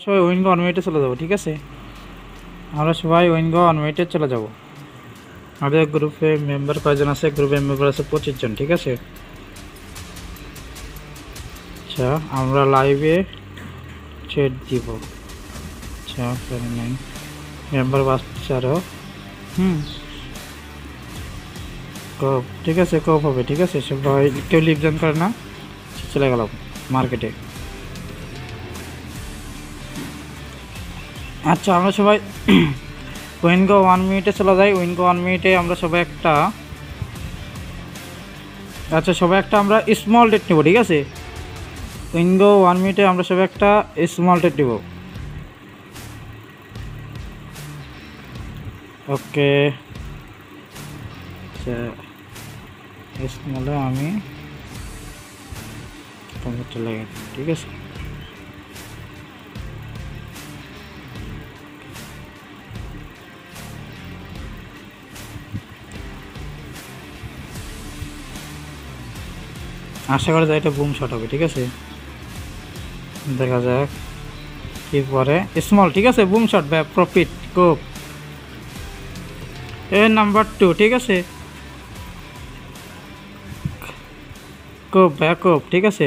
সবাই উইনগো অনওয়েটে চলে যাবো, ঠিক আছে? আমরা সবাই উইনগো অনওয়েটে চলে যাব। আমাদের গ্রুপে মেম্বার কয়জন আছে? গ্রুপে মেম্বার আছে 25 জন, ঠিক আছে? আচ্ছা, আমরা লাইভে ছেড়ে দিব। আচ্ছা, মেম্বার বাড়ছে আরও। কপ, ঠিক আছে, কপ হবে, ঠিক আছে? সবাই কেউ লিভ জয়েন করে না, চলে গেলাম মার্কেটে। আচ্ছা, আমরা সবাই উইনগো 1 মিনিটে চলে যাই। উইনগো 1 মিনিটে আমরা সবাই একটা, আচ্ছা সবাই একটা আমরা স্মল ডেট নেব, ঠিক আছে? উইনগো 1 মিনিটে আমরা সবাই একটা স্মল ডেট নেব। ওকে, আচ্ছা স্মলে আমি চলে গেছি, ঠিক আছে? আশা করা যায় এটা বুম শট হবে, ঠিক আছে? দেখা যাক কি পরে। স্মল, ঠিক আছে, বুম শট, প্রফিট, কোপ এ নাম্বার 2, ঠিক আছে? কোপ, কোপ, ঠিক আছে?